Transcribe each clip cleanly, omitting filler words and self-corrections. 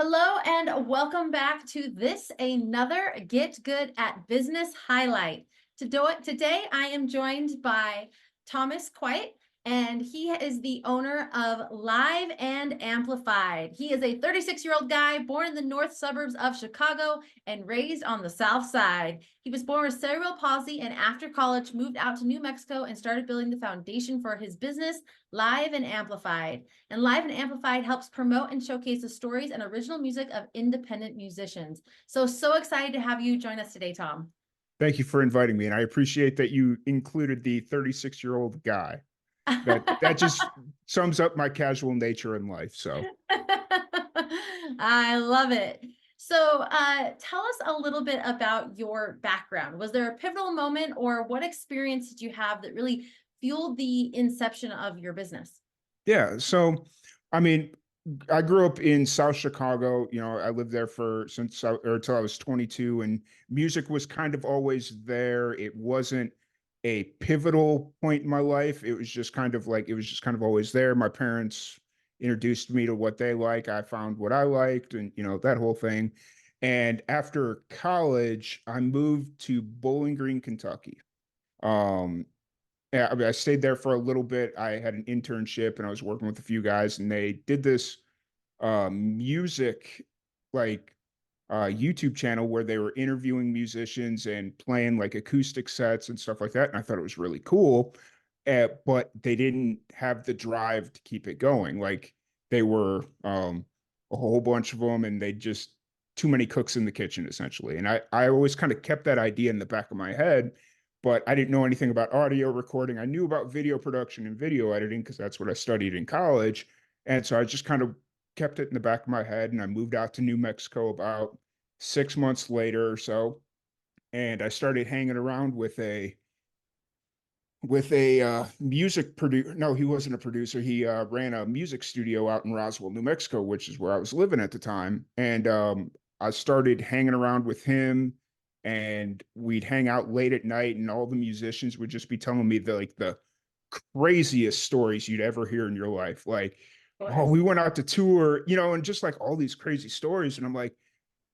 Hello and welcome back to another Get Good at Business highlight. Today I am joined by Thomas Kwiat, and he is the owner of Live and Amplified. He is a 36-year-old guy born in the north suburbs of Chicago and raised on the south side. He was born with cerebral palsy and after college moved out to New Mexico and started building the foundation for his business, Live and Amplified. And Live and Amplified helps promote and showcase the stories and original music of independent musicians. So excited to have you join us today, Tom. Thank you for inviting me, and I appreciate that you included the 36-year-old guy. That just sums up my casual nature in life. So I love it. So tell us a little bit about your background. Was there a pivotal moment, or what experience did you have that really fueled the inception of your business? yeah, so I mean, I grew up in South Chicago. I lived there until I was 22, and music was kind of always there. It wasn't a pivotal point in my life. It was just kind of always there. My parents introduced me to what they like. I found what I liked, and that whole thing. And after college, I moved to Bowling Green, Kentucky. Um, yeah, I stayed there for a little bit. I had an internship and I was working with a few guys, and they did this music like YouTube channel where they were interviewing musicians and playing like acoustic sets and stuff like that. And I thought it was really cool. But they didn't have the drive to keep it going. Like they were a whole bunch of them, and they just too many cooks in the kitchen, essentially. And I always kind of kept that idea in the back of my head, but I didn't know anything about audio recording. I knew about video production and video editing because that's what I studied in college. And so I just kind of kept it in the back of my head, and I moved out to New Mexico about 6 months later or so. And I started hanging around with a music producer. No, he wasn't a producer. He ran a music studio out in Roswell, New Mexico, which is where I was living at the time. And I started hanging around with him, and we'd hang out late at night, and all the musicians would just be telling me the craziest stories you'd ever hear in your life. Like, Of oh, course. we went out to tour, and just like all these crazy stories. And I'm like,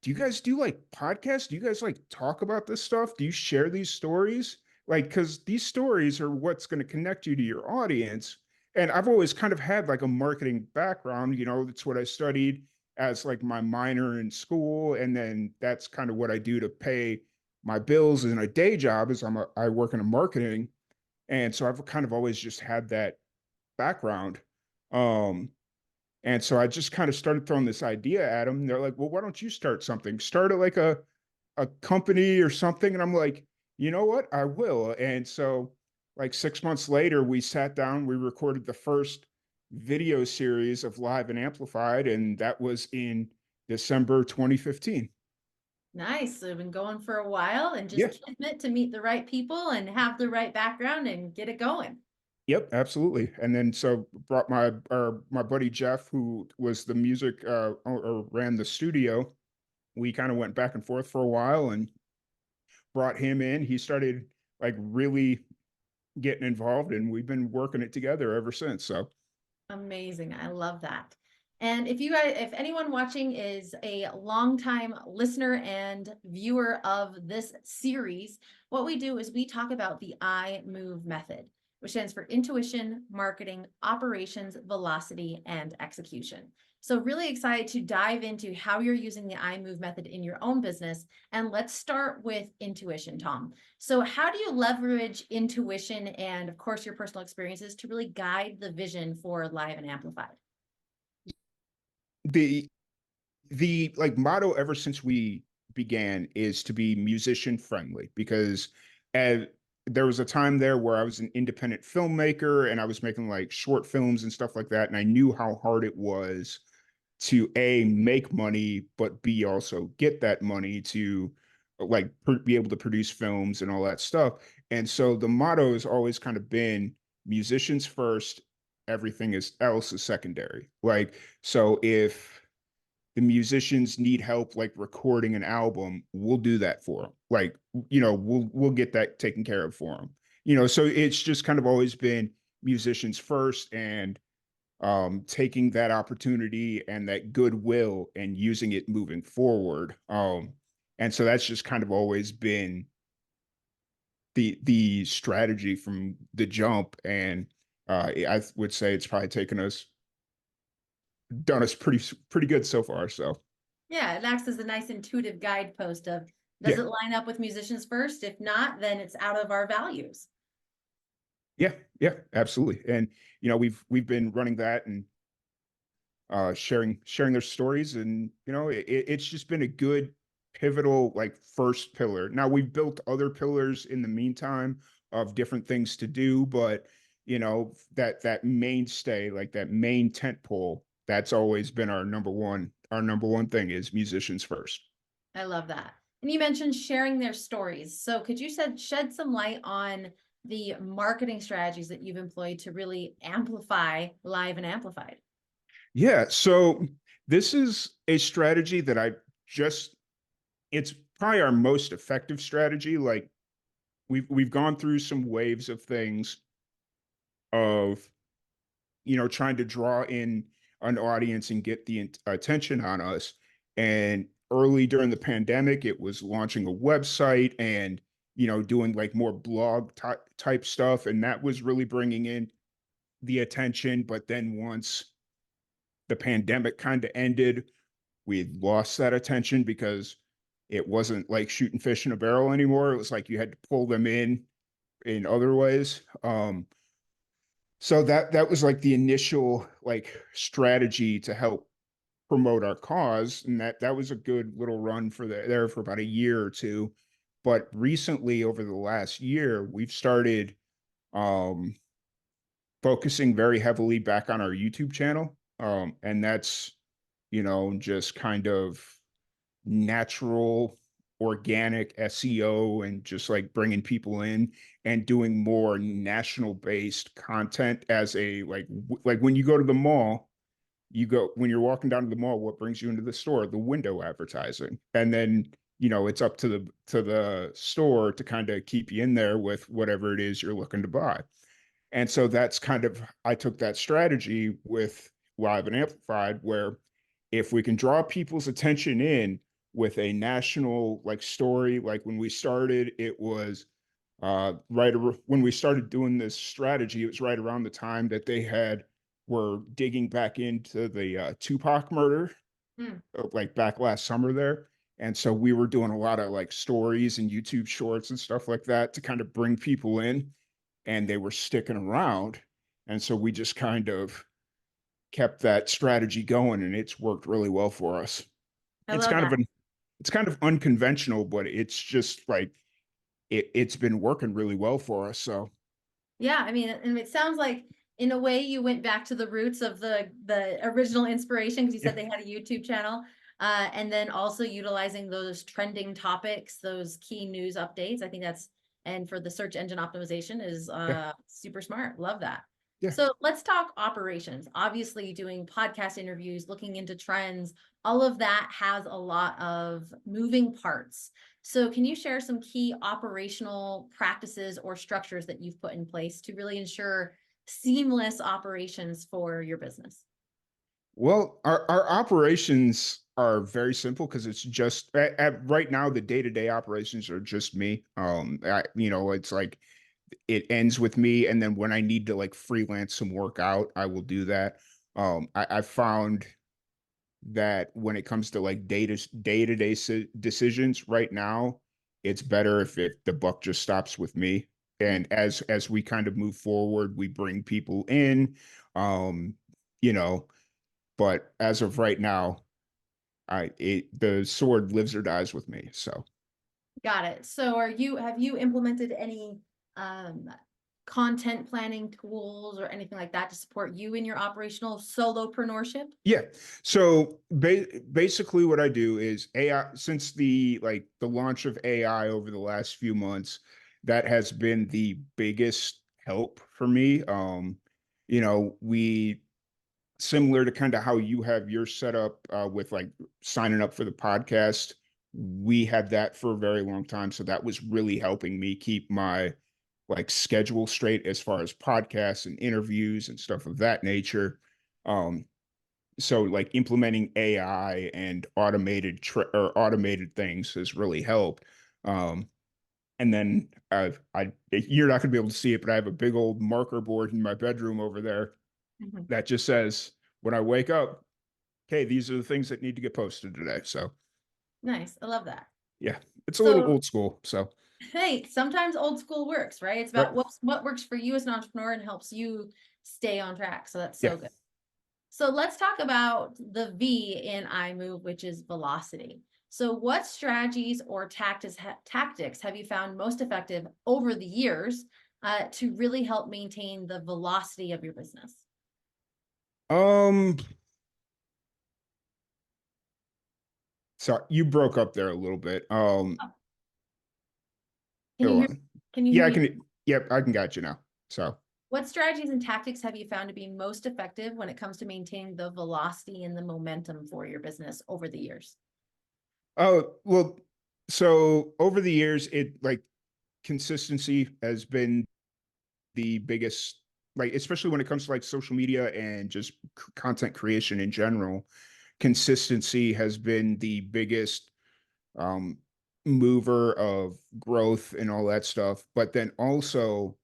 do you guys do like podcasts? Do you guys like talk about this stuff? Do you share these stories? Like, because these stories are what's going to connect you to your audience. And I've always kind of had like a marketing background. That's what I studied as like my minor in school. And then that's kind of what I do to pay my bills in a day job is I work in a marketing. And so I've kind of always just had that background. Um, and so I just kind of started throwing this idea at them. They're like, well, why don't you start something? Start it like a company or something. And I'm like, you know what? I will. And so like 6 months later, we sat down, we recorded the first video series of Live and Amplified, and that was in December 2015. Nice. So I've been going for a while and Yeah. just commit to meet the right people and have the right background and get it going. Yep, absolutely. And then so brought my buddy Jeff, who was the music or ran the studio. We kind of went back and forth for a while and brought him in. He started like really getting involved, and we've been working it together ever since. So Amazing. I love that. And if anyone watching is a longtime listener and viewer of this series, what we do is we talk about the I move method, which stands for intuition, marketing, operations, velocity, and execution. So really excited to dive into how you're using the I move method in your own business. And let's start with intuition, Tom. So how do you leverage intuition and, of course, your personal experiences to really guide the vision for Live and Amplified? the the like motto ever since we began is to be musician friendly, because at, there was a time there where I was an independent filmmaker and I was making like short films and stuff like that, and I knew how hard it was to a make money, but b also get that money to like be able to produce films and all that stuff. And so the motto has always kind of been musicians first, everything is else is secondary. Like, so if the musicians need help like recording an album, we'll do that for them. Like, we'll get that taken care of for them. So it's just kind of always been musicians first. And taking that opportunity and that goodwill and using it moving forward. And so that's just kind of always been the strategy from the jump. And I would say it's probably taken us done us pretty good so far. So Yeah, it acts as a nice intuitive guidepost of, does yeah, it line up with musicians first? If not, then it's out of our values. yeah, yeah, absolutely. And we've been running that and sharing their stories, and it's just been a good pivotal like first pillar. Now we've built other pillars in the meantime of different things to do, but that mainstay, like that main tent pole, that's always been our number one thing is musicians first. I love that. And you mentioned sharing their stories. So could you shed some light on the marketing strategies that you've employed to really amplify Live and Amplified? Yeah, so this is a strategy that I just it's probably our most effective strategy. Like we've gone through some waves of things of trying to draw in an audience and get the attention on us. And early during the pandemic, it was launching a website and doing like more blog type stuff, and that was really bringing in the attention. But then once the pandemic kind of ended, we had lost that attention because it wasn't like shooting fish in a barrel anymore. It was like you had to pull them in other ways. So that was like the initial like strategy to help promote our cause, and that was a good little run there for about a year or two. But recently, over the last year, we've started um, focusing very heavily back on our YouTube channel, and that's just kind of natural organic SEO and just like bringing people in and doing more national based content as a like when you go to the mall, when you're walking down to the mall, what brings you into the store? The window advertising. And then it's up to the store to kind of keep you in there with whatever it is you're looking to buy. And so that's kind of, I took that strategy with Live and Amplified, where if we can draw people's attention in with a national like story, like when we started, it was when we started doing this strategy, it was right around the time that they were digging back into the Tupac murder, Hmm, like back last summer there. And so we were doing a lot of like stories and YouTube shorts and stuff like that to kind of bring people in, and they were sticking around. And so we just kind of kept that strategy going, and it's worked really well for us. I It's love kind of that. an it's kind of unconventional, but it's just like it's been working really well for us. So Yeah, I mean, and it sounds like in a way you went back to the roots of the original inspiration, because you yeah, said they had a YouTube channel, and then also utilizing those trending topics, those key news updates. I think that's, and for the search engine optimization is yeah, super smart. Love that. yeah. So let's talk operations. Obviously, doing podcast interviews, looking into trends, all of that has a lot of moving parts. So can you share some key operational practices or structures that you've put in place to really ensure seamless operations for your business? Well, our operations are very simple because it's just right now the day-to-day operations are just me. It's like it ends with me, and then when I need to like freelance some work out, I will do that. I found that when it comes to like day-to-day decisions right now, it's better if the buck just stops with me. Mm, And as we kind of move forward, we bring people in. Um, you know, but as of right now, the sword lives or dies with me. So got it. So have you implemented any um, content planning tools or anything like that to support you in your operational solopreneurship? yeah. So basically what I do is AI, since the launch of AI over the last few months, that has been the biggest help for me. We similar to kind of how you have your setup with like signing up for the podcast. We had that for a very long time. So that was really helping me keep my like schedule straight as far as podcasts and interviews and stuff of that nature. Um, so like implementing AI and automated things has really helped. Um, and then you're not going to be able to see it, but I have a big old marker board in my bedroom over there Mhm. that just says when I wake up, okay, these are the things that need to get posted today. So Nice. I love that. yeah, it's a little So, old school. So hey, sometimes old school works, right? It's right, about what works for you as an entrepreneur and helps you stay on track. So that's yeah. so good. So let's talk about the V in iMove, which is velocity. So what strategies or tactics have you found most effective over the years to really help maintain the velocity of your business? Um, sorry, you broke up there a little bit. Oh, can you Hold hear? on. Can you hear Yeah, I me? can. Yep, I can got you now. So, What strategies and tactics have you found to be most effective when it comes to maintaining the velocity and the momentum for your business over the years? oh well, so over the years, it like consistency has been the biggest, like especially when it comes to like social media and just content creation in general. Consistency has been the biggest um, mover of growth and all that stuff. But then also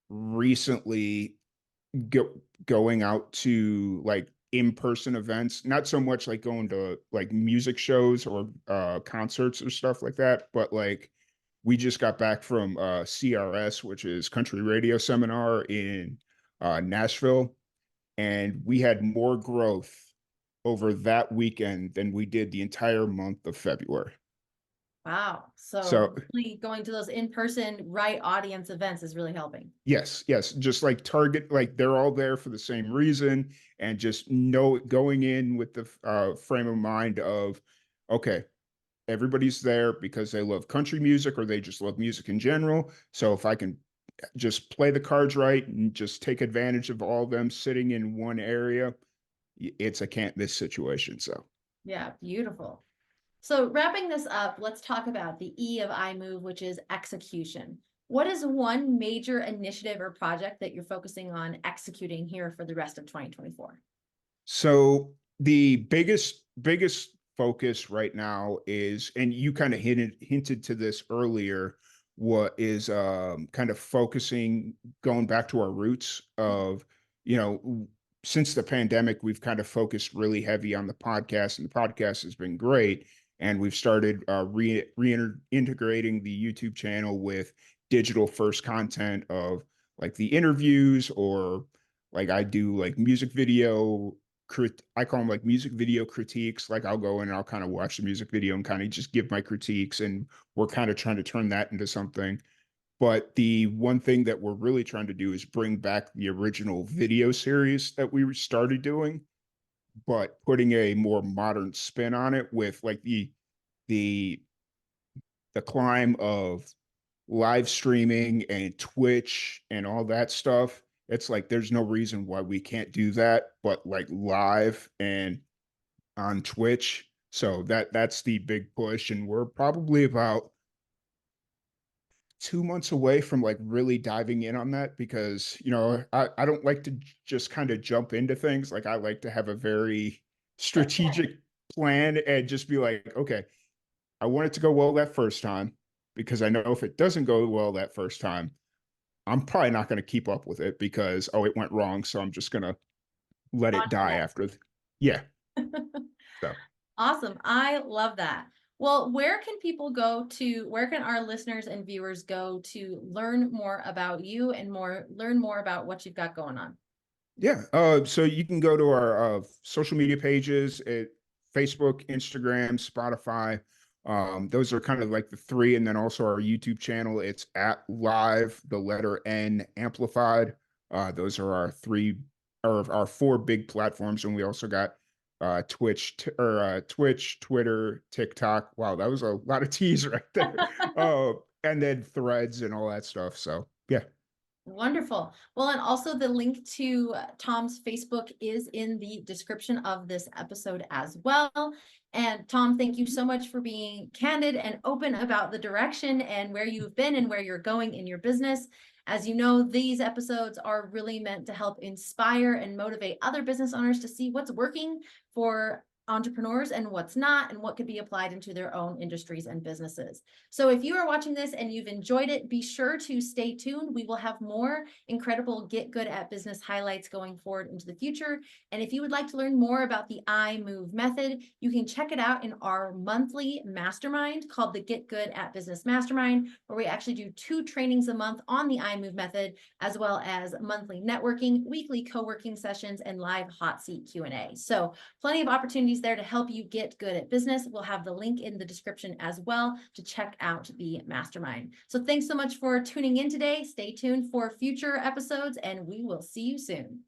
recently going out to like in-person events, not so much like going to like music shows or concerts or stuff like that, but like we just got back from CRS, which is Country Radio Seminar in Nashville, and we had more growth over that weekend than we did the entire month of February. Wow. So So really going to those in-person right audience events is really helping. yes, yes, just like target, like they're all there for the same reason, and just know going in with the frame of mind of, okay, everybody's there because they love country music or they just love music in general. So if I can just play the cards right and just take advantage of all of them sitting in one area, it's a can't miss situation. So Yeah, beautiful. So wrapping this up, let's talk about the E of iMove, which is execution. What is one major initiative or project that you're focusing on executing here for the rest of 2024? So the biggest focus right now is, and you kind of hinted to this earlier, what is kind of focusing, going back to our roots of, you know, since the pandemic, we've kind of focused really heavy on the podcast, and the podcast has been great. And we've started reintegrating the YouTube channel with digital first content of like the interviews, or like I do like music video I call them like music video critiques. Like I'll go in and I'll kind of watch the music video and kind of just give my critiques, and we're kind of trying to turn that into something. But the one thing that we're really trying to do is bring back the original video series that we started doing, but putting a more modern spin on it with like the the climb of live streaming and Twitch and all that stuff. It's like there's no reason why we can't do that, but like live and on Twitch. So that's the big push, and we're probably about 2 months away from like really diving in on that, because I don't like to just kind of jump into things. Like I like to have a very strategic plan and just be like, okay, I want it to go well that first time, because I know if it doesn't go well that first time, I'm probably not going to keep up with it because, oh, it went wrong. So I'm just going to let On it die after. Yeah. to the next. So, Awesome. I love that. Well, where can our listeners and viewers go to learn more about you and learn more about what you've got going on? yeah. So you can go to our social media pages at Facebook, Instagram, Spotify. Those are kind of like the three. And then also our YouTube channel. It's at live, the letter N amplified. Those are our three, or our four big platforms. And we also got Twitch, Twitter, TikTok. Wow, that was a lot of T's right there. And then threads and all that stuff. So yeah. Wonderful. Well, and also the link to Tom's Facebook is in the description of this episode as well. And Tom, thank you so much for being candid and open about the direction and where you've been and where you're going in your business. As you know, these episodes are really meant to help inspire and motivate other business owners to see what's working for entrepreneurs and what's not, and what could be applied into their own industries and businesses. So if you are watching this and you've enjoyed it, be sure to stay tuned. We will have more incredible Get Good at Business highlights going forward into the future. And if you would like to learn more about the I Move method, you can check it out in our monthly mastermind called the Get Good at Business Mastermind, where we actually do 2 trainings a month on the I Move method, as well as monthly networking, weekly co-working sessions, and live hot seat Q&A. So plenty of opportunities there to help you get good at business. We'll have the link in the description as well to check out the mastermind. So thanks so much for tuning in today. Stay tuned for future episodes, and we will see you soon.